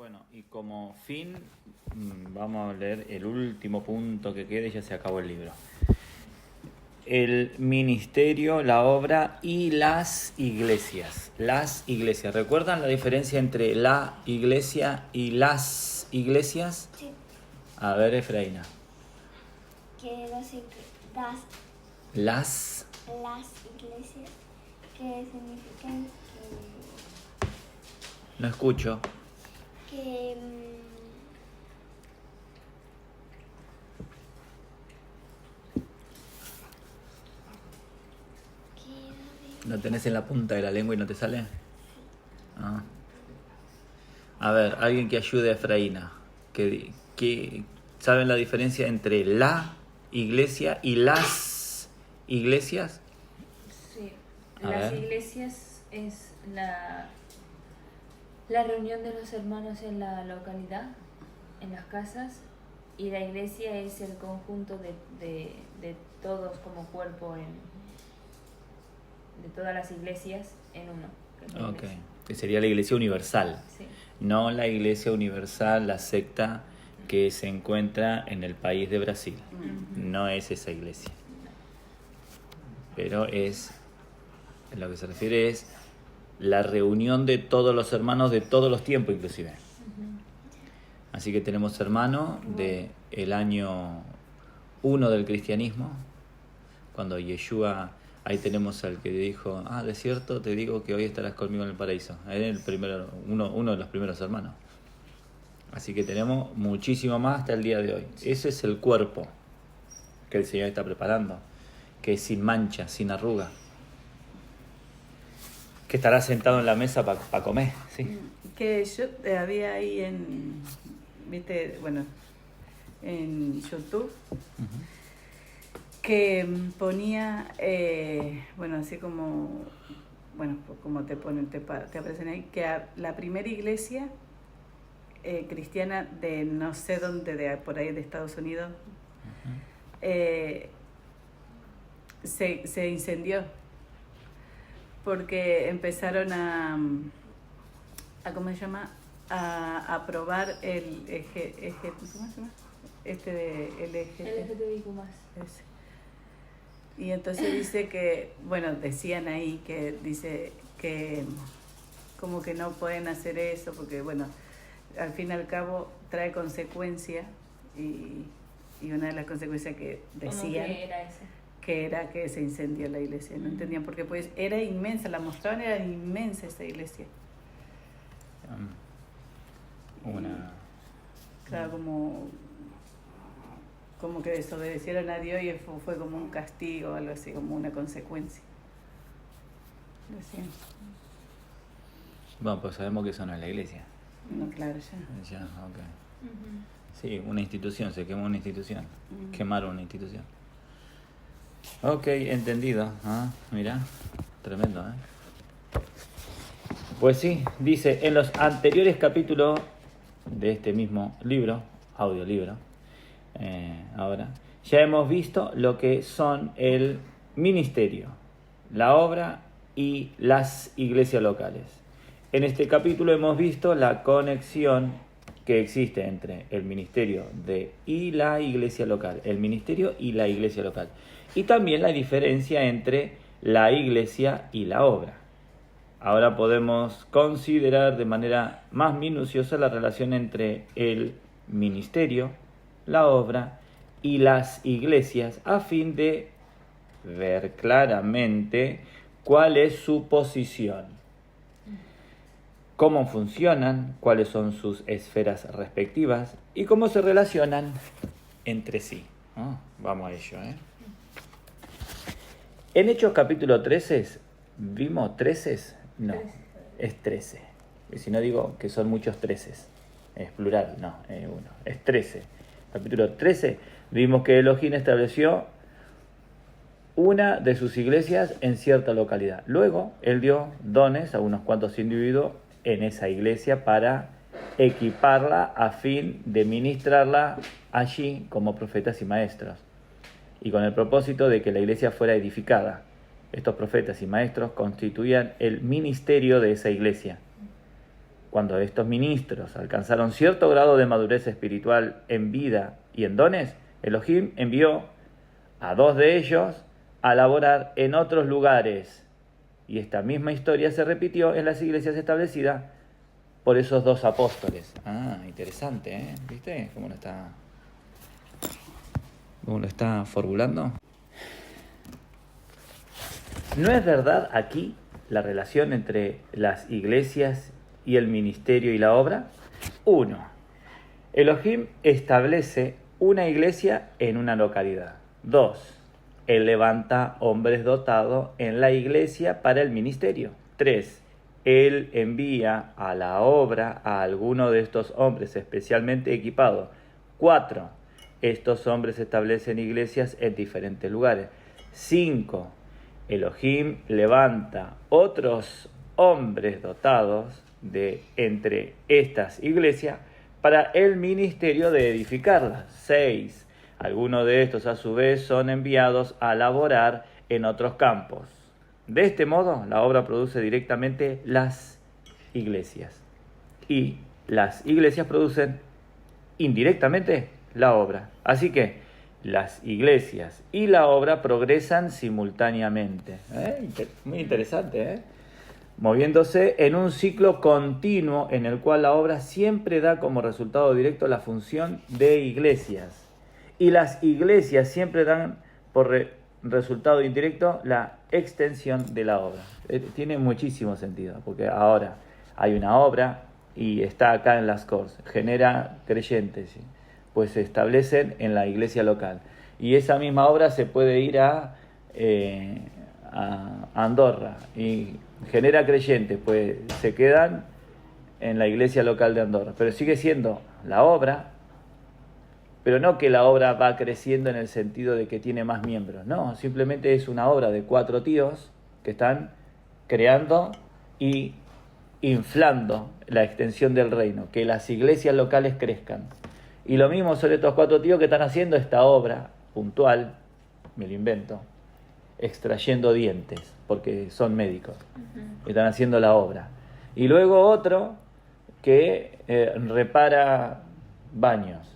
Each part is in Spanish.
Bueno, y como fin, vamos a leer el último punto que quede y ya se acabó el libro. El ministerio, la obra y las iglesias. Las iglesias. ¿Recuerdan la diferencia entre la iglesia y las iglesias? Sí. A ver, Efraína. Que las iglesias, que significan No escucho. que ¿Lo tenés en la punta de la lengua y no te sale? Ah. A ver, alguien que ayude a Efraína. Que ¿saben la diferencia entre la iglesia y las iglesias? Sí, A las ver. iglesias es la reunión de los hermanos en la localidad, en las casas, y la iglesia es el conjunto de todos como cuerpo, de todas las iglesias en uno. Que es la Ok, iglesia. que sería la iglesia universal. Sí. No la iglesia universal, la secta que se encuentra en el país de Brasil. No es esa iglesia. Pero es, en lo que se refiere es la reunión de todos los hermanos de todos los tiempos inclusive. Así que tenemos hermanos del año 1 del cristianismo, cuando Yeshua, ahí tenemos al que dijo, de cierto te digo que hoy estarás conmigo en el paraíso. Él es el primero, uno de los primeros hermanos. Así que tenemos muchísimo más hasta el día de hoy. Ese es el cuerpo que el Señor está preparando, que es sin mancha, sin arruga, que estará sentado en la mesa para comer, ¿sí? Que yo había ahí en YouTube, que ponía, así como, como te ponen, te aparecen ahí, que la primera iglesia cristiana de no sé dónde, por ahí de Estados Unidos, se incendió porque empezaron a ¿cómo se llama? A probar el eje, ¿cómo se llama? El eje. LGTBIQ+. Ese. Y entonces dice que, decían ahí que dice que como que no pueden hacer eso porque, al fin y al cabo trae consecuencias y una de las consecuencias que decían ¿Cómo que era ese? que era que se incendió la iglesia. No entendían porque pues era inmensa, la mostraban, era inmensa esa iglesia. Claro, como que desobedecieron a Dios y fue como un castigo, algo así, como una consecuencia. Decían. Bueno, pues sabemos que eso no es la iglesia. No, claro, ya. Ya, ok. Sí, una institución, se quemó una institución. Quemaron una institución. Ok, entendido. Mira, tremendo, ¿eh? Pues sí, dice, en los anteriores capítulos de este mismo libro, audiolibro, ahora, ya hemos visto lo que son el ministerio, la obra y las iglesias locales. En este capítulo hemos visto la conexión que existe entre el ministerio y la iglesia local, el ministerio y la iglesia local. Y también la diferencia entre la iglesia y la obra. Ahora podemos considerar de manera más minuciosa la relación entre el ministerio, la obra y las iglesias a fin de ver claramente cuál es su posición, cómo funcionan, cuáles son sus esferas respectivas y cómo se relacionan entre sí. Vamos a ello, En Hechos capítulo 13, ¿vimos 13? No, es 13. Y si no digo que son muchos 13, es plural, no, es uno, es 13. Capítulo 13, vimos que Elohim estableció una de sus iglesias en cierta localidad. Luego, él dio dones a unos cuantos individuos en esa iglesia para equiparla a fin de ministrarla allí como profetas y maestros, y con el propósito de que la iglesia fuera edificada. Estos profetas y maestros constituían el ministerio de esa iglesia. Cuando estos ministros alcanzaron cierto grado de madurez espiritual en vida y en dones, Elohim envió a 2 de ellos a laborar en otros lugares. Y esta misma historia se repitió en las iglesias establecidas por esos 2 apóstoles. Ah, interesante, ¿eh? ¿Viste cómo lo está formulando? ¿No es verdad aquí la relación entre las iglesias y el ministerio y la obra? 1. Elohim establece una iglesia en una localidad. 2. Él levanta hombres dotados en la iglesia para el ministerio. 3. Él envía a la obra a alguno de estos hombres especialmente equipados. 4. Estos hombres establecen iglesias en diferentes lugares. 5. Elohim levanta otros hombres dotados de entre estas iglesias para el ministerio de edificarlas. 6. Algunos de estos a su vez son enviados a laborar en otros campos. De este modo, la obra produce directamente las iglesias y las iglesias producen indirectamente la obra. Así que las iglesias y la obra progresan simultáneamente. Muy interesante, moviéndose en un ciclo continuo en el cual la obra siempre da como resultado directo la función de iglesias y las iglesias siempre dan por resultado indirecto la extensión de la obra. Tiene muchísimo sentido, porque ahora hay una obra y está acá en las Corts, genera creyentes, ¿sí? Pues se establecen en la iglesia local. Y esa misma obra se puede ir a Andorra y genera creyentes, pues se quedan en la iglesia local de Andorra. Pero sigue siendo la obra, pero no que la obra va creciendo en el sentido de que tiene más miembros. No, simplemente es una obra de 4 tíos que están creando y inflando la extensión del reino, que las iglesias locales crezcan. Y lo mismo son estos 4 tíos que están haciendo esta obra puntual, me lo invento, extrayendo dientes, porque son médicos, están haciendo la obra. Y luego otro que repara baños,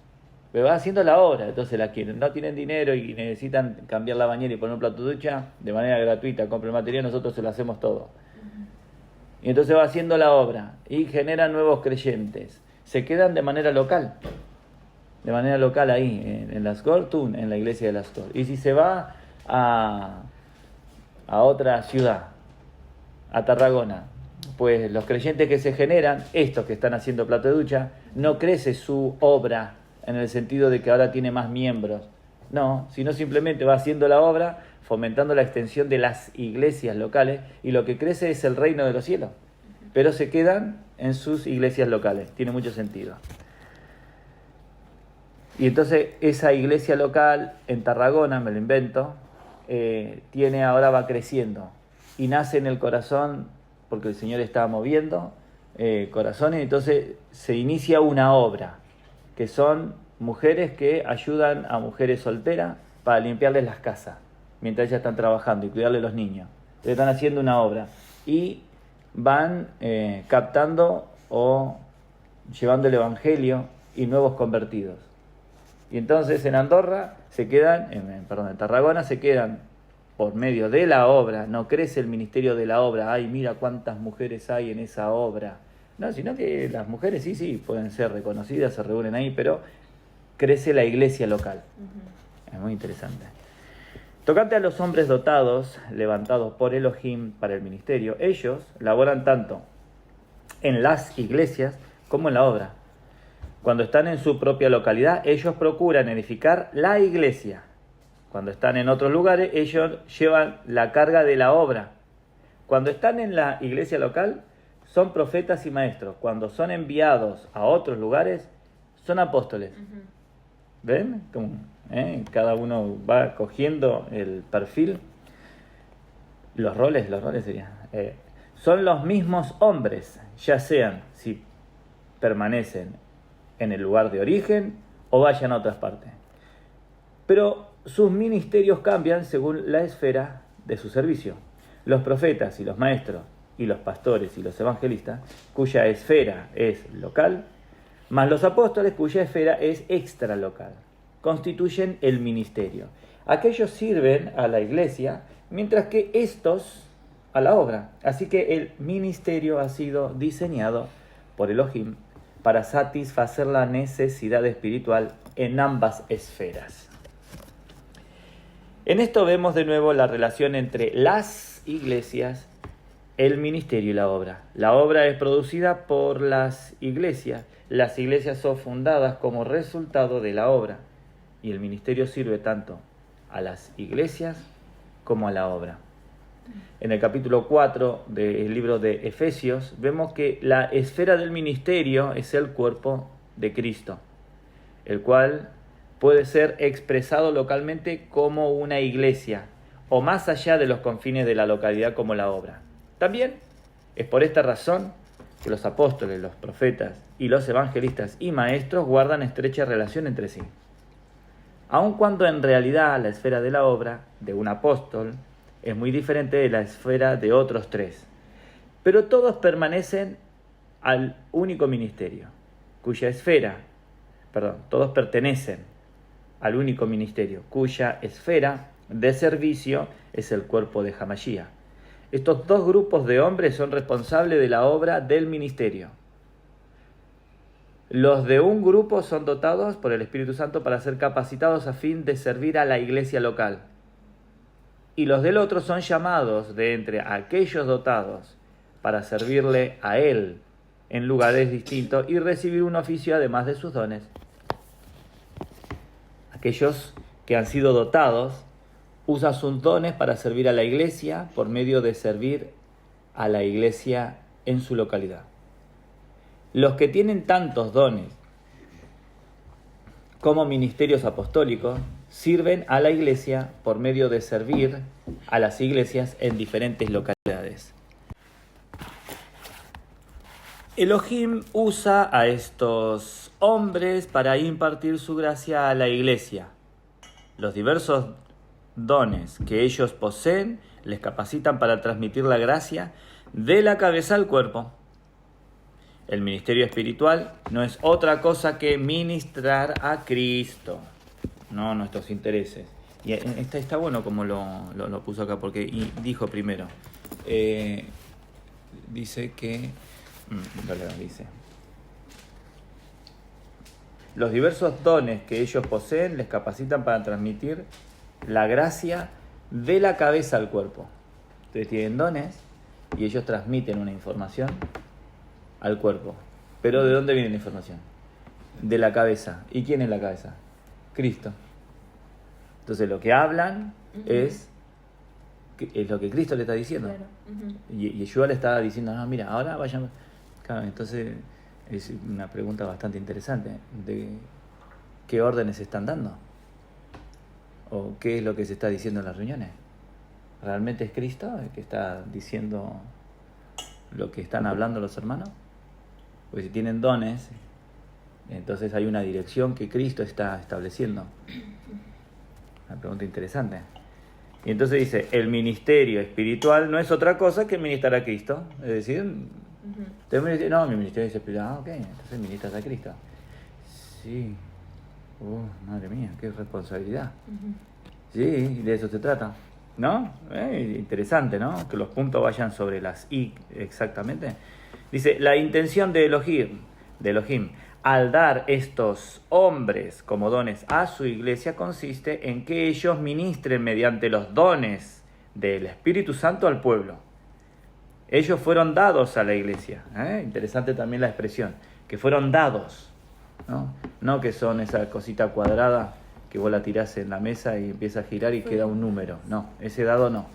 pero va haciendo la obra. Entonces las que no tienen dinero y necesitan cambiar la bañera y poner un plato de ducha, de manera gratuita, compren material, nosotros se lo hacemos todo. Y entonces va haciendo la obra y genera nuevos creyentes. Se quedan de manera local ahí, en Las Corts, en la iglesia de Las Corts. Y si se va a otra ciudad, a Tarragona, pues los creyentes que se generan, estos que están haciendo plato de ducha, no crece su obra en el sentido de que ahora tiene más miembros. No, sino simplemente va haciendo la obra, fomentando la extensión de las iglesias locales, y lo que crece es el reino de los cielos. Pero se quedan en sus iglesias locales. Tiene mucho sentido. Y entonces esa iglesia local en Tarragona, me lo invento, ahora va creciendo y nace en el corazón, porque el Señor está moviendo corazones. Entonces se inicia una obra, que son mujeres que ayudan a mujeres solteras para limpiarles las casas mientras ellas están trabajando y cuidarle a los niños. Entonces están haciendo una obra y van captando o llevando el evangelio y nuevos convertidos. Y entonces en Andorra se quedan, en Tarragona se quedan por medio de la obra. No crece el ministerio de la obra. Ay, mira cuántas mujeres hay en esa obra. No, sino que las mujeres sí pueden ser reconocidas, se reúnen ahí, pero crece la iglesia local. Es muy interesante. Tocante a los hombres dotados, levantados por Elohim para el ministerio, ellos laboran tanto en las iglesias como en la obra. Cuando están en su propia localidad, ellos procuran edificar la iglesia. Cuando están en otros lugares, ellos llevan la carga de la obra. Cuando están en la iglesia local, son profetas y maestros. Cuando son enviados a otros lugares, son apóstoles. ¿Ven? Como, cada uno va cogiendo el perfil. Los roles serían. Son los mismos hombres, ya sean si permanecen en el lugar de origen o vayan a otras partes. Pero sus ministerios cambian según la esfera de su servicio. Los profetas y los maestros y los pastores y los evangelistas, cuya esfera es local, más los apóstoles, cuya esfera es extralocal. Constituyen el ministerio. Aquellos sirven a la iglesia, mientras que estos a la obra. Así que el ministerio ha sido diseñado por Elohim para satisfacer la necesidad espiritual en ambas esferas. En esto vemos de nuevo la relación entre las iglesias, el ministerio y la obra. La obra es producida por las iglesias son fundadas como resultado de la obra, y el ministerio sirve tanto a las iglesias como a la obra. En el capítulo 4 del libro de Efesios vemos que la esfera del ministerio es el cuerpo de Cristo, el cual puede ser expresado localmente como una iglesia o más allá de los confines de la localidad como la obra. También es por esta razón que los apóstoles, los profetas y los evangelistas y maestros guardan estrecha relación entre sí. Aun cuando en realidad la esfera de la obra de un apóstol es muy diferente de la esfera de otros tres, pero todos pertenecen al único ministerio, cuya esfera de servicio es el cuerpo de Hamashiach. Estos dos grupos de hombres son responsables de la obra del ministerio. Los de un grupo son dotados por el Espíritu Santo para ser capacitados a fin de servir a la iglesia local. Y los del otro son llamados de entre aquellos dotados para servirle a él en lugares distintos y recibir un oficio además de sus dones. Aquellos que han sido dotados usan sus dones para servir a la iglesia por medio de servir a la iglesia en su localidad. Los que tienen tantos dones como ministerios apostólicos sirven a la iglesia por medio de servir a las iglesias en diferentes localidades. Elohim usa a estos hombres para impartir su gracia a la iglesia. Los diversos dones que ellos poseen les capacitan para transmitir la gracia de la cabeza al cuerpo. El ministerio espiritual no es otra cosa que ministrar a Cristo, no nuestros intereses. Y está bueno como lo puso acá, porque dijo primero, dice que, dice, los diversos dones que ellos poseen les capacitan para transmitir la gracia de la cabeza al cuerpo. Ustedes tienen dones y ellos transmiten una información al cuerpo. Pero ¿de dónde viene la información? De la cabeza. ¿Y quién es la cabeza? Cristo. Entonces lo que hablan es lo que Cristo le está diciendo. Claro. Y Yeshua le está diciendo, no, mira, ahora vayan. Claro, entonces es una pregunta bastante interesante de qué órdenes se están dando o qué es lo que se está diciendo en las reuniones. ¿Realmente es Cristo el que está diciendo lo que están hablando los hermanos? Pues si tienen dones, entonces hay una dirección que Cristo está estableciendo. Una pregunta interesante. Y entonces dice, el ministerio espiritual no es otra cosa que ministrar a Cristo. Es decir, no, mi ministerio es espiritual. Ok, entonces ministras a Cristo. Sí. Madre mía, qué responsabilidad. Sí, de eso se trata. ¿No? Interesante, ¿no? Que los puntos vayan sobre las I exactamente. Dice, la intención de Elohim, al dar estos hombres como dones a su iglesia consiste en que ellos ministren mediante los dones del Espíritu Santo al pueblo. Ellos fueron dados a la iglesia. Interesante también la expresión, que fueron dados, ¿no? No que son esa cosita cuadrada que vos la tirás en la mesa y empieza a girar y queda un número. No, ese dado no.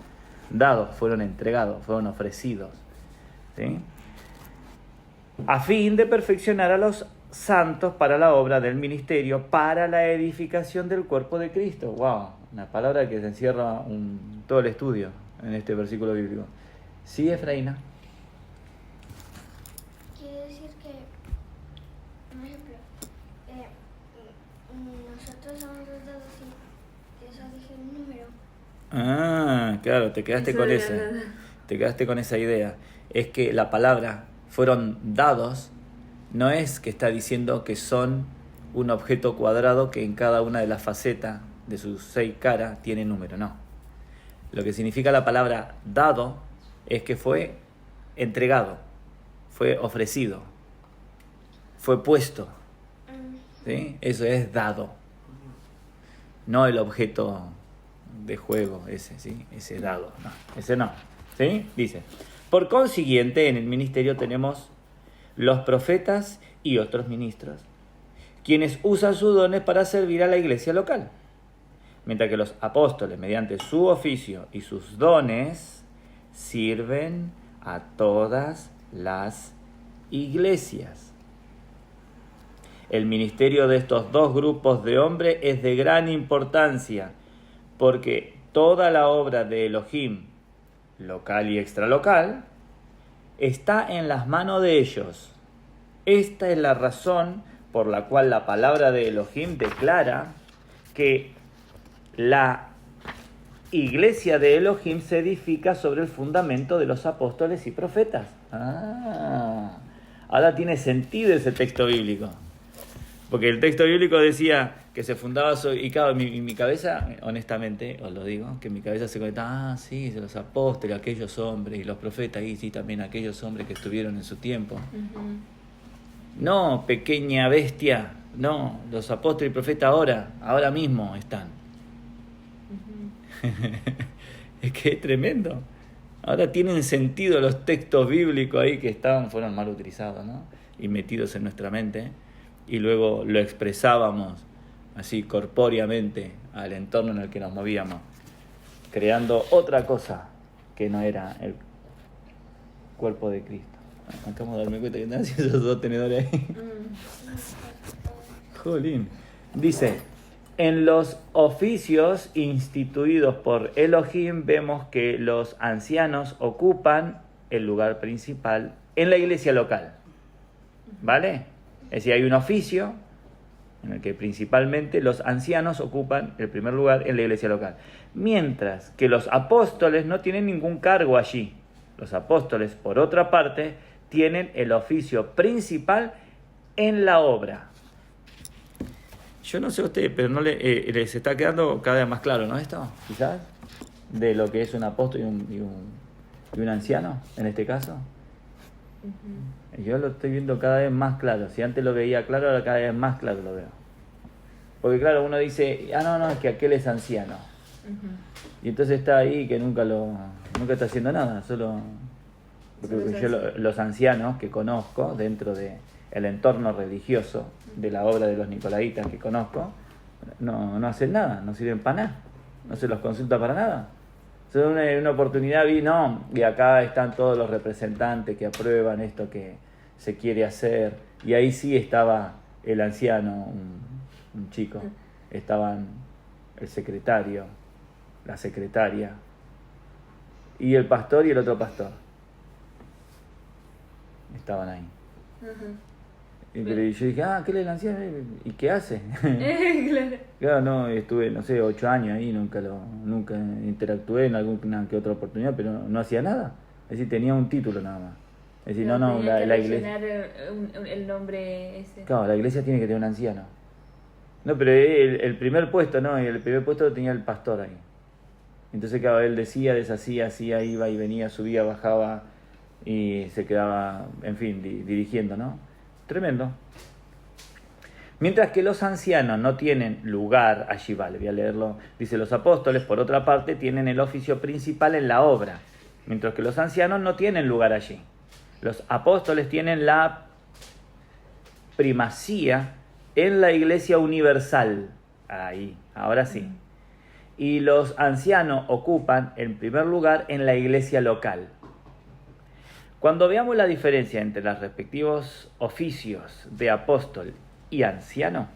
Dados, fueron entregados, fueron ofrecidos. ¿Sí? A fin de perfeccionar a los santos para la obra del ministerio, para la edificación del cuerpo de Cristo. ¡Wow! Una palabra que se encierra todo el estudio en este versículo bíblico. ¿Sí, Efraína? Quiere decir que, por ejemplo, nosotros somos los dados y Dios ha dicho un número. Ah, claro, te quedaste Eso con de ese. verdad. te quedaste con esa idea, es que la palabra fueron dados, no es que está diciendo que son un objeto cuadrado que en cada una de las facetas de sus 6 caras tiene número, no. Lo que significa la palabra dado es que fue entregado, fue ofrecido, fue puesto, ¿sí? Eso es dado, no el objeto de juego ese, ¿sí? Ese dado, no, ese no, ¿sí? Dice, por consiguiente en el ministerio tenemos los profetas y otros ministros, quienes usan sus dones para servir a la iglesia local, mientras que los apóstoles, mediante su oficio y sus dones, sirven a todas las iglesias. El ministerio de estos dos grupos de hombres es de gran importancia, porque toda la obra de Elohim, local y extralocal, está en las manos de ellos. Esta es la razón por la cual la palabra de Elohim declara que la iglesia de Elohim se edifica sobre el fundamento de los apóstoles y profetas. Ahora tiene sentido ese texto bíblico. Porque el texto bíblico decía que se fundaba sobre... Y claro, mi cabeza, honestamente, os lo digo, que mi cabeza se conecta, sí, de los apóstoles, aquellos hombres, y los profetas, y sí, también aquellos hombres que estuvieron en su tiempo. No, pequeña bestia, no, los apóstoles y profetas ahora mismo están. Es que es tremendo. Ahora tienen sentido los textos bíblicos ahí que fueron mal utilizados, ¿no? Y metidos en nuestra mente, y luego lo expresábamos así corpóreamente al entorno en el que nos movíamos, creando otra cosa que no era el cuerpo de Cristo. Acabamos de darme cuenta que están haciendo esos 2 tenedores ahí. Jolín. Dice, en los oficios instituidos por Elohim vemos que los ancianos ocupan el lugar principal en la iglesia local. ¿Vale? Es decir, hay un oficio en el que principalmente los ancianos ocupan el primer lugar en la iglesia local. Mientras que los apóstoles no tienen ningún cargo allí. Los apóstoles, por otra parte, tienen el oficio principal en la obra. Yo no sé a ustedes, pero no les está quedando cada vez más claro, ¿no? Esto, quizás, de lo que es un apóstol y un anciano, en este caso. Yo lo estoy viendo cada vez más claro. Si antes lo veía claro, ahora cada vez más claro lo veo. Porque claro, uno dice, no, es que aquel es anciano. Y entonces está ahí que nunca está haciendo nada, solo... Porque yo los ancianos que conozco dentro del entorno religioso de la obra de los Nicolaitas que conozco, no hacen nada, no sirven para nada, no se los consulta para nada. Son una oportunidad, y acá están todos los representantes que aprueban esto que se quiere hacer, y ahí sí estaba el anciano, un chico, estaban el secretario, la secretaria, y el pastor y el otro pastor. Estaban ahí. Pero yo dije, ¿qué le anciano? ¿Y qué hace? Claro, no, estuve, 8 años ahí, nunca interactué en alguna que otra oportunidad, pero no hacía nada. Es decir, tenía un título nada más. Es decir, la iglesia... el nombre ese. Claro, la iglesia tiene que tener un anciano. No, pero el primer puesto, y el primer puesto lo tenía el pastor ahí. Entonces, claro, él decía, deshacía, hacía, iba y venía, subía, bajaba y se quedaba, en fin, dirigiendo, ¿no? Tremendo. Mientras que los ancianos no tienen lugar allí, vale, voy a leerlo. Dice, los apóstoles, por otra parte, tienen el oficio principal en la obra, mientras que los ancianos no tienen lugar allí. Los apóstoles tienen la primacía en la iglesia universal. Ahí, ahora sí. Y los ancianos ocupan el primer lugar en la iglesia local. Cuando veamos la diferencia entre los respectivos oficios de apóstol y anciano,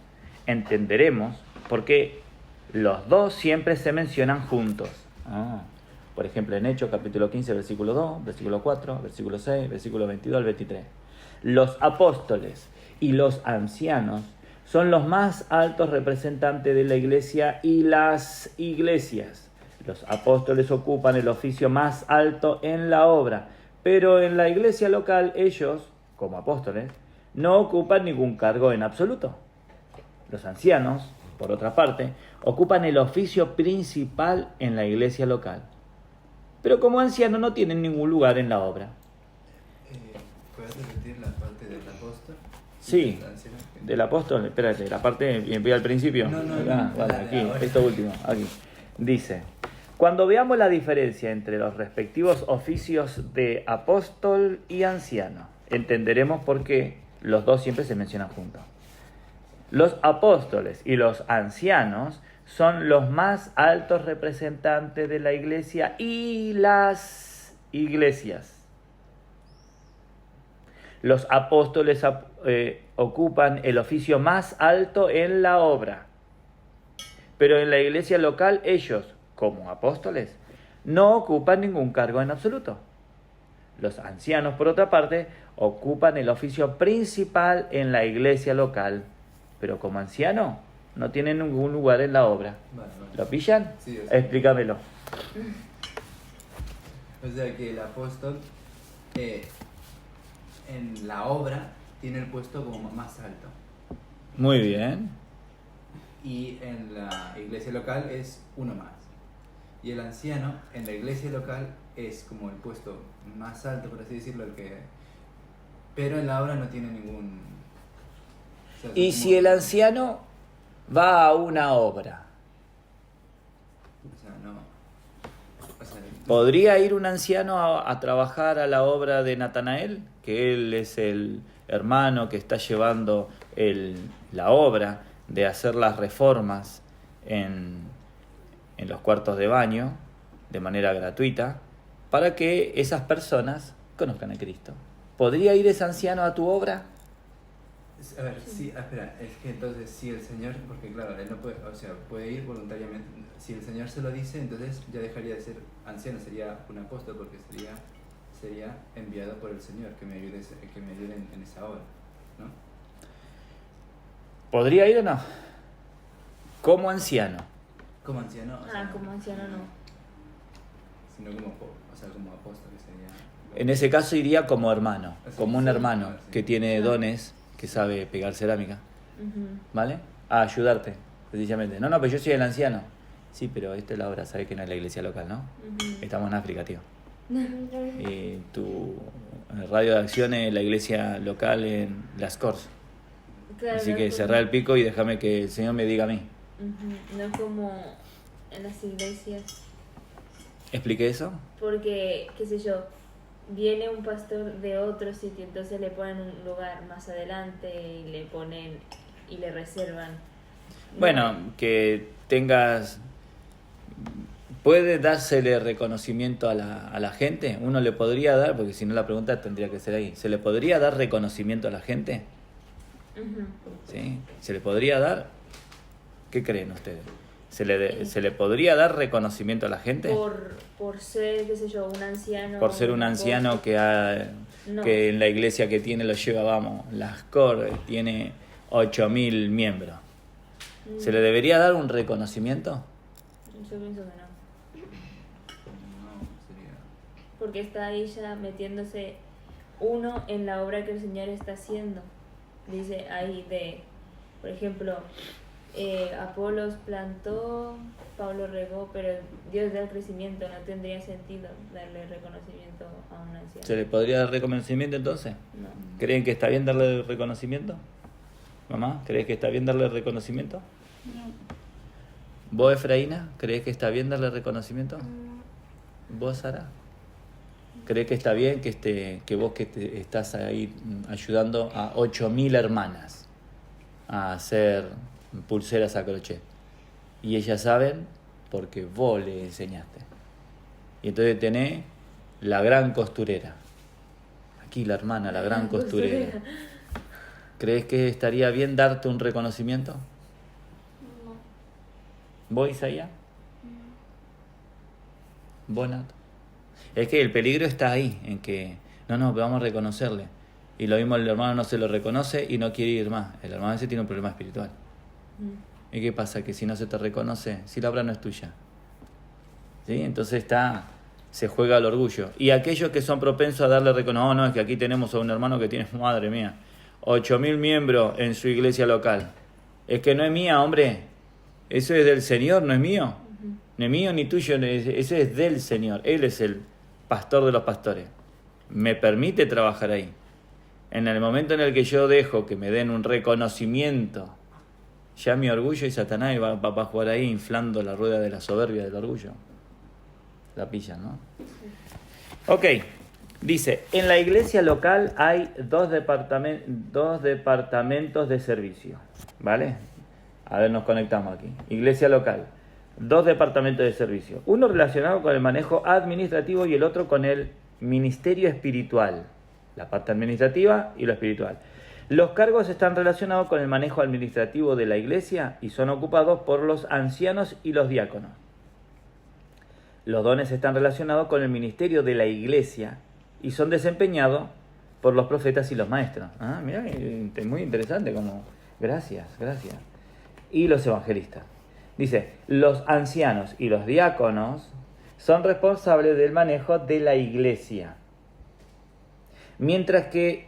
entenderemos por qué los dos siempre se mencionan juntos. Por ejemplo, en Hechos capítulo 15, versículo 2, versículo 4, versículo 6, versículo 22 al 23. Los apóstoles y los ancianos son los más altos representantes de la iglesia y las iglesias. Los apóstoles ocupan el oficio más alto en la obra, pero en la iglesia local ellos, como apóstoles, no ocupan ningún cargo en absoluto. Los ancianos, por otra parte, ocupan el oficio principal en la iglesia local, pero como ancianos no tienen ningún lugar en la obra. ¿Puedes repetir la parte del apóstol? Sí, del apóstol, espérate, la parte, voy al principio. No, Acá, vale, aquí, ahora. esto último, aquí. Dice, cuando veamos la diferencia entre los respectivos oficios de apóstol y anciano, entenderemos por qué los dos siempre se mencionan juntos. Los apóstoles y los ancianos son los más altos representantes de la iglesia y las iglesias. Los apóstoles ocupan el oficio más alto en la obra, pero en la iglesia local ellos, como apóstoles, no ocupan ningún cargo en absoluto. Los ancianos, por otra parte, ocupan el oficio principal en la iglesia local, pero como anciano no tienen ningún lugar en la obra. Vale. ¿Lo pillan? Sí, Explícamelo. O sea que el apóstol en la obra tiene el puesto como más alto. Muy bien. Y en la iglesia local es uno más. Y el anciano en la iglesia local es como el puesto más alto, por así decirlo, pero en la obra no tiene ningún... o sea, Y como- si el anciano va a una obra, O sea, no... O sea, ¿podría ir un anciano a trabajar a la obra de Natanael? Que él es el hermano que está llevando la obra de hacer las reformas en los cuartos de baño de manera gratuita para que esas personas conozcan a Cristo. ¿Podría ir ese anciano a tu obra? a ver, sí, espera, es que entonces si el Señor, porque claro, él no puede, o sea, puede ir voluntariamente, si el Señor se lo dice, entonces ya dejaría de ser anciano, sería un apóstol porque sería enviado por el Señor que me ayude en esa obra, ¿no? ¿Podría ir o no? Como anciano. Como anciano, o sea, Como anciano no. sino como apóstol que sería... En ese caso iría como hermano, Así, como un sí, hermano claro, sí. que tiene Claro. dones, que sabe pegar cerámica, Ujú. ¿vale? A ayudarte, sencillamente. No, pero yo soy el anciano. Sí, pero esta es la obra, sabes que no es la iglesia local, ¿no? Ujú. Estamos en África, tío. Y tu radio de acción es la iglesia local en Las Corts. Claro, Así no que como- cerrá el pico y déjame que el Señor me diga a mí. Ujú, no como en las iglesias, ¿Expliqué eso? porque, qué sé yo, viene un pastor de otro sitio, entonces le ponen un lugar más adelante y le ponen y le reservan. No. Bueno, que tengas... ¿Puede dársele reconocimiento a la gente? Uno le podría dar, porque si no la pregunta tendría que ser ahí. ¿Se le podría dar reconocimiento a la gente? Ujú. ¿Sí? ¿Se le podría dar? ¿Qué creen ustedes? ¿Se le podría dar reconocimiento a la gente? Por ser, qué sé yo, un anciano. Por ser un anciano que, No. que en la iglesia que tiene lo lleva, vamos, Las Cor tiene 8.000 miembros. ¿Se le debería dar un reconocimiento? Yo pienso que no. No, sería... Porque está ahí ya metiéndose uno en la obra que el Señor está haciendo. Dice ahí por ejemplo, Apolos plantó, Pablo regó, pero Dios da el crecimiento. No tendría sentido darle reconocimiento a un anciano. ¿Se le podría dar reconocimiento entonces? No. ¿Creen que está bien darle reconocimiento? Mamá, ¿crees que está bien darle reconocimiento? ¿Vos, Efraína, crees que está bien darle reconocimiento? ¿Vos, Sara? ¿Crees que está bien que vos te estás ahí ayudando a 8.000 hermanas a hacer pulseras a crochet? Y ellas saben porque vos le enseñaste. Y entonces tenés la gran costurera. Aquí la hermana, la gran costurera. ¿Crees que estaría bien darte un reconocimiento? No. ¿Vos, Isaías? ¿Vos, Nato? Es que el peligro está ahí, en que no, vamos a reconocerle. Y lo mismo el hermano no se lo reconoce y no quiere ir más. El hermano ese tiene un problema espiritual. Mm. ¿Y qué pasa? Que si no se te reconoce, si la obra no es tuya, ¿sí? Entonces se juega al orgullo. Y aquellos que son propensos a darle reconocimiento, no, es que aquí tenemos a un hermano que tiene, madre mía, 8.000 miembros en su iglesia local. Es que no es mía, hombre. Eso es del Señor, no es mío. No es mío ni tuyo, ese es del Señor. Él es el pastor de los pastores. Me permite trabajar ahí. En el momento en el que yo dejo que me den un reconocimiento, ya mi orgullo y Satanás va a jugar ahí inflando la rueda de la soberbia del orgullo. La pilla, ¿no? Ok, dice, en la iglesia local hay dos departamentos de servicio, ¿vale? A ver, nos conectamos aquí. Iglesia local, 2 departamentos de servicio. Uno relacionado con el manejo administrativo y el otro con el ministerio espiritual. La parte administrativa y lo espiritual. Los cargos están relacionados con el manejo administrativo de la iglesia y son ocupados por los ancianos y los diáconos. Los dones están relacionados con el ministerio de la iglesia y son desempeñados por los profetas y los maestros. Ah, mira, muy interesante. Gracias. Y los evangelistas. Dice, los ancianos y los diáconos son responsables del manejo de la iglesia, mientras que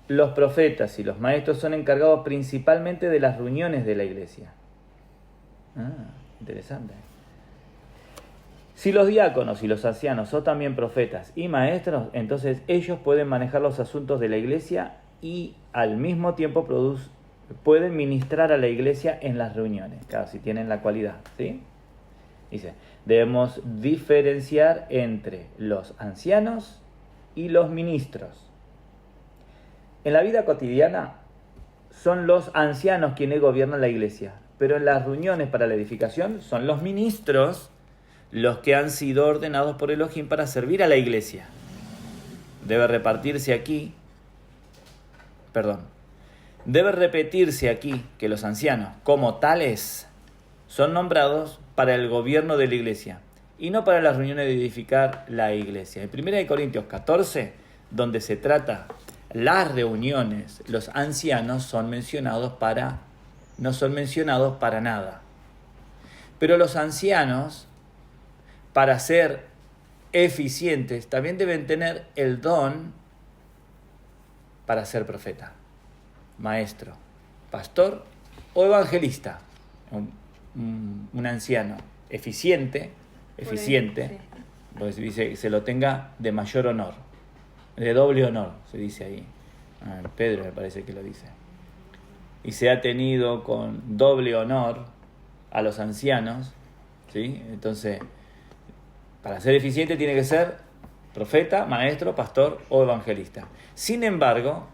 los profetas y los maestros son encargados principalmente de las reuniones de la iglesia. Ah, interesante. Si los diáconos y los ancianos son también profetas y maestros, entonces ellos pueden manejar los asuntos de la iglesia y al mismo tiempo pueden ministrar a la iglesia en las reuniones, claro, si tienen la cualidad, ¿sí? Dice, debemos diferenciar entre los ancianos y los ministros. En la vida cotidiana son los ancianos quienes gobiernan la iglesia, pero en las reuniones para la edificación son los ministros los que han sido ordenados por Elohim para servir a la iglesia. Debe repetirse aquí que los ancianos, como tales, son nombrados para el gobierno de la iglesia y no para las reuniones de edificar la iglesia. En 1 Corintios 14, donde se trata las reuniones, los ancianos no son mencionados para nada. Pero los ancianos, para ser eficientes, también deben tener el don para ser profeta, maestro, pastor o evangelista. Un anciano eficiente, pues dice, se lo tenga de mayor honor, de doble honor, se dice ahí. Pedro me parece que lo dice. Y se ha tenido con doble honor a los ancianos, ¿sí? Entonces, para ser eficiente tiene que ser profeta, maestro, pastor o evangelista. Sin embargo,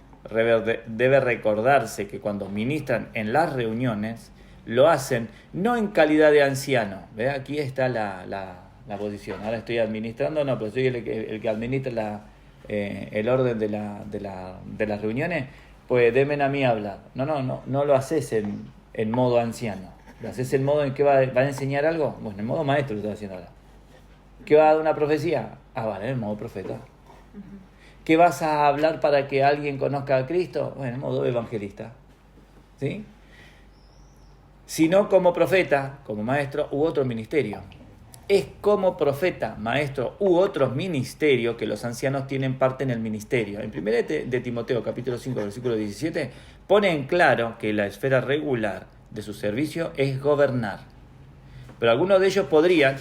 debe recordarse que cuando ministran en las reuniones, lo hacen no en calidad de anciano. ¿Ve? Aquí está la posición. Ahora estoy administrando, no, pero soy el que administra el orden de las reuniones. Pues denme a mí hablar. No lo haces en modo anciano. Lo haces en modo en que va a enseñar algo. Bueno, en modo maestro lo estoy haciendo ahora. ¿Qué va a dar una profecía? Vale, en modo profeta. ¿Qué vas a hablar para que alguien conozca a Cristo? Bueno, en modo evangelista. ¿Sí? Sino como profeta, como maestro u otro ministerio. Es como profeta, maestro u otros ministerios que los ancianos tienen parte en el ministerio. En 1 de Timoteo, capítulo 5, versículo 17, pone en claro que la esfera regular de su servicio es gobernar. Pero algunos de ellos podrían,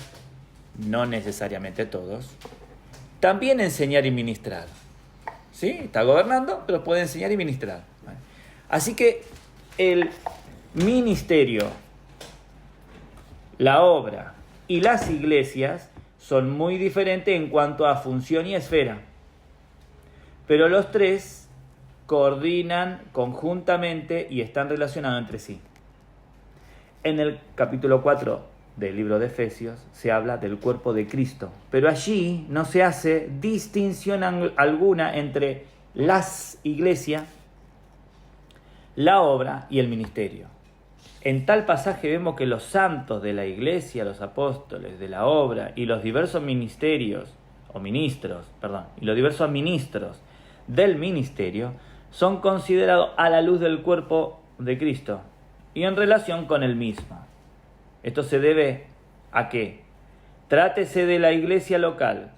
no necesariamente todos, también enseñar y ministrar. ¿Sí? Está gobernando, pero puede enseñar y ministrar. Así que el ministerio, la obra y las iglesias son muy diferentes en cuanto a función y esfera. Pero los tres coordinan conjuntamente y están relacionados entre sí. En el capítulo 4 del libro de Efesios se habla del cuerpo de Cristo, pero allí no se hace distinción alguna entre las iglesias, la obra y el ministerio. En tal pasaje vemos que los santos de la iglesia, los apóstoles de la obra y los diversos ministros del ministerio son considerados a la luz del cuerpo de Cristo y en relación con el mismo. Esto se debe a que trátese de la iglesia local,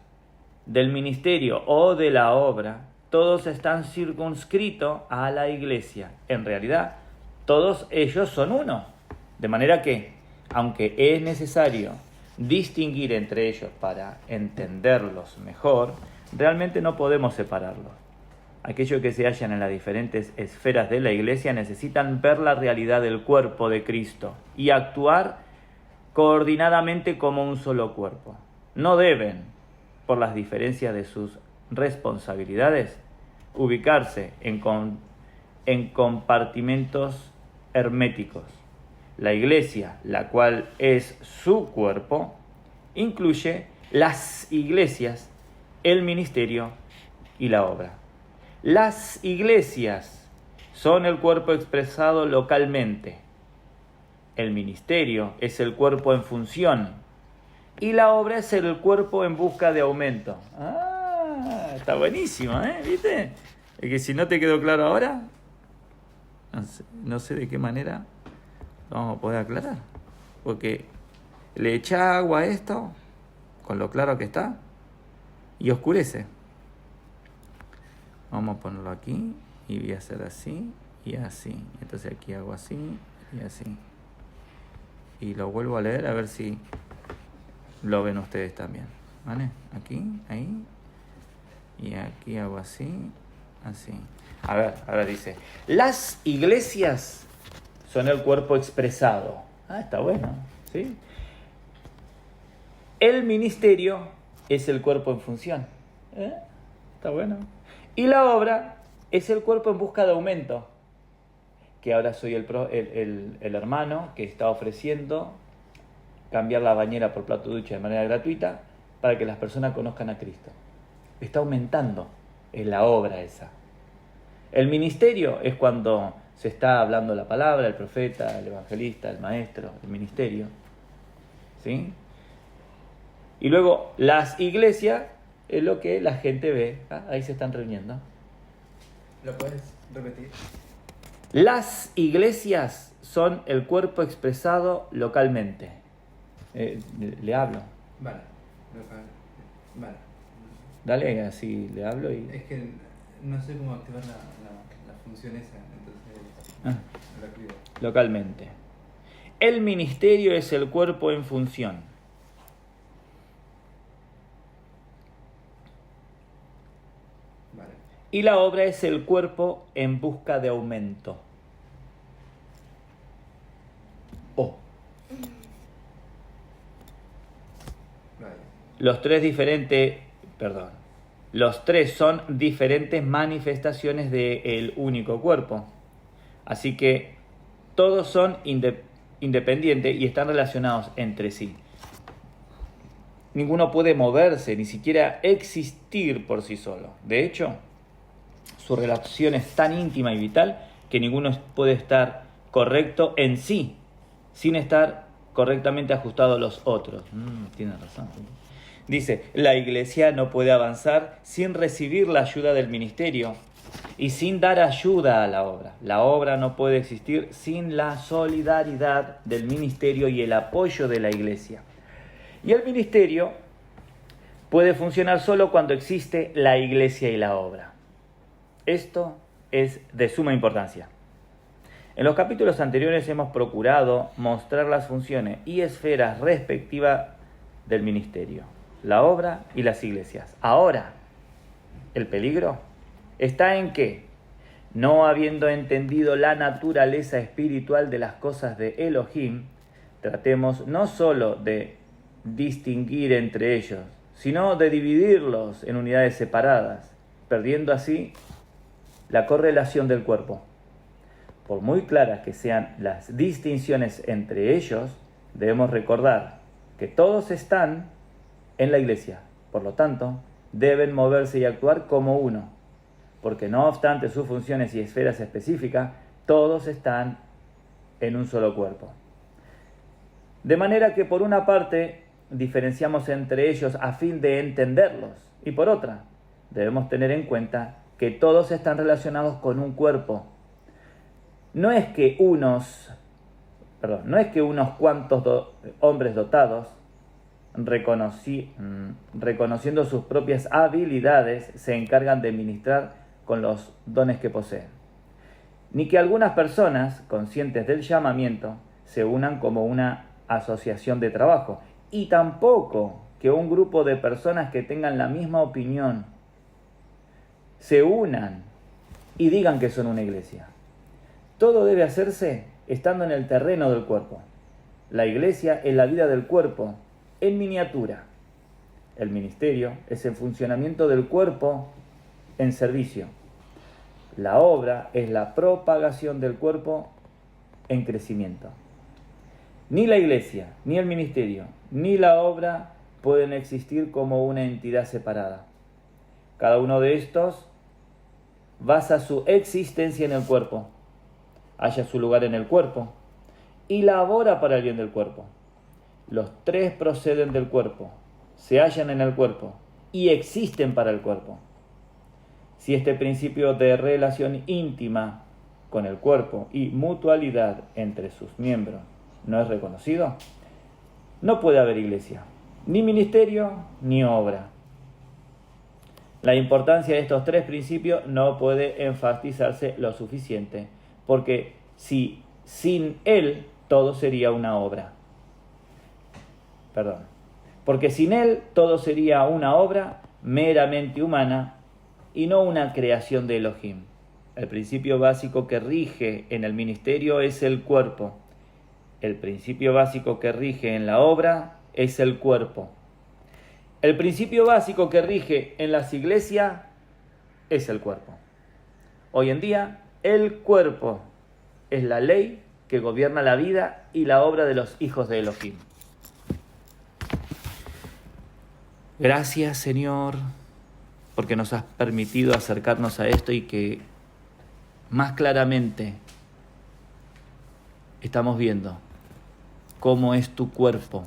del ministerio o de la obra, todos están circunscritos a la iglesia. En realidad, todos ellos son uno. De manera que, aunque es necesario distinguir entre ellos para entenderlos mejor, realmente no podemos separarlos. Aquellos que se hallan en las diferentes esferas de la iglesia necesitan ver la realidad del cuerpo de Cristo y actuar coordinadamente como un solo cuerpo. No deben, por las diferencias de sus responsabilidades, ubicarse en compartimentos herméticos. La iglesia, la cual es su cuerpo, incluye las iglesias, el ministerio y la obra. Las iglesias son el cuerpo expresado localmente. El ministerio es el cuerpo en función y la obra es el cuerpo en busca de aumento. Ah, está buenísimo, ¿viste? Es que si no te quedó claro ahora, no sé de qué manera lo vamos a poder aclarar. Porque le echa agua a esto, con lo claro que está, y oscurece. Vamos a ponerlo aquí y voy a hacer así y así. Entonces aquí hago así y así. Y lo vuelvo a leer a ver si lo ven ustedes también. ¿Vale? Aquí, ahí. Y aquí hago así, así. A ver, ahora dice, las iglesias son el cuerpo expresado. Ah, está bueno, ¿sí? El ministerio es el cuerpo en función. Está bueno. Y la obra es el cuerpo en busca de aumento. Que ahora soy el hermano que está ofreciendo cambiar la bañera por plato de ducha de manera gratuita para que las personas conozcan a Cristo. Está aumentando en la obra esa. El ministerio es cuando se está hablando la palabra, el profeta, el evangelista, el maestro, el ministerio. ¿Sí? Y luego las iglesias es lo que la gente ve. Ahí se están reuniendo. ¿Lo puedes repetir? Las iglesias son el cuerpo expresado localmente. Le hablo. Vale. Vale. Dale, así le hablo y... Es que no sé cómo activar la función esa, entonces la activo. Localmente. El ministerio es el cuerpo en función. Vale. Y la obra es el cuerpo en busca de aumento. Vale. Los tres son diferentes manifestaciones del único cuerpo. Así que todos son independientes y están relacionados entre sí. Ninguno puede moverse, ni siquiera existir por sí solo. De hecho, su relación es tan íntima y vital que ninguno puede estar correcto en sí, sin estar correctamente ajustado a los otros. Tiene razón. Dice, la iglesia no puede avanzar sin recibir la ayuda del ministerio y sin dar ayuda a la obra. La obra no puede existir sin la solidaridad del ministerio y el apoyo de la iglesia. Y el ministerio puede funcionar solo cuando existe la iglesia y la obra. Esto es de suma importancia. En los capítulos anteriores hemos procurado mostrar las funciones y esferas respectivas del ministerio, la obra y las iglesias. Ahora, el peligro está en que, no habiendo entendido la naturaleza espiritual de las cosas de Elohim, tratemos no solo de distinguir entre ellos, sino de dividirlos en unidades separadas, perdiendo así la correlación del cuerpo. Por muy claras que sean las distinciones entre ellos, debemos recordar que todos están en la iglesia. Por lo tanto, deben moverse y actuar como uno, porque no obstante sus funciones y esferas específicas, todos están en un solo cuerpo. De manera que por una parte diferenciamos entre ellos a fin de entenderlos, y por otra debemos tener en cuenta que todos están relacionados con un cuerpo. No es que unos cuantos hombres dotados reconociendo sus propias habilidades, se encargan de ministrar con los dones que poseen. Ni que algunas personas, conscientes del llamamiento, se unan como una asociación de trabajo, y tampoco que un grupo de personas que tengan la misma opinión se unan y digan que son una iglesia. Todo debe hacerse estando en el terreno del cuerpo. La iglesia es la vida del cuerpo en miniatura. El ministerio es el funcionamiento del cuerpo en servicio. La obra es la propagación del cuerpo en crecimiento. Ni la iglesia, ni el ministerio, ni la obra pueden existir como una entidad separada. Cada uno de estos basa su existencia en el cuerpo, halla su lugar en el cuerpo y labora para el bien del cuerpo. Los tres proceden del cuerpo, se hallan en el cuerpo y existen para el cuerpo. Si este principio de relación íntima con el cuerpo y mutualidad entre sus miembros no es reconocido, no puede haber iglesia, ni ministerio, ni obra. La importancia de estos tres principios no puede enfatizarse lo suficiente, porque si sin él todo sería una obra. Porque sin él todo sería una obra meramente humana y no una creación de Elohim. El principio básico que rige en el ministerio es el cuerpo. El principio básico que rige en la obra es el cuerpo. El principio básico que rige en las iglesias es el cuerpo. Hoy en día, el cuerpo es la ley que gobierna la vida y la obra de los hijos de Elohim. Gracias, Señor, porque nos has permitido acercarnos a esto y que más claramente estamos viendo cómo es tu cuerpo,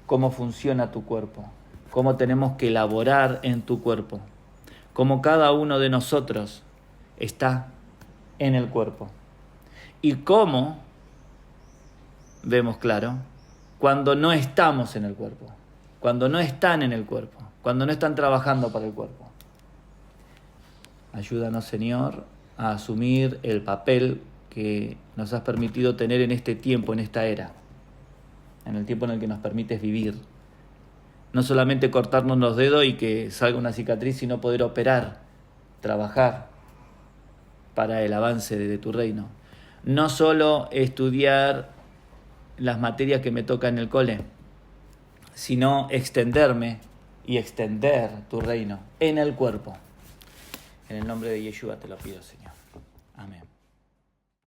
cómo funciona tu cuerpo, cómo tenemos que elaborar en tu cuerpo, cómo cada uno de nosotros está en el cuerpo. Y cómo vemos claro cuando no estamos en el cuerpo, cuando no están en el cuerpo, cuando no están trabajando para el cuerpo. Ayúdanos, Señor, a asumir el papel que nos has permitido tener en este tiempo, en esta era, en el tiempo en el que nos permites vivir. No solamente cortarnos los dedos y que salga una cicatriz, sino poder operar, trabajar para el avance de tu reino. No solo estudiar las materias que me tocan en el cole, sino extenderme y extender tu reino en el cuerpo. En el nombre de Yeshua te lo pido, Señor. Amén.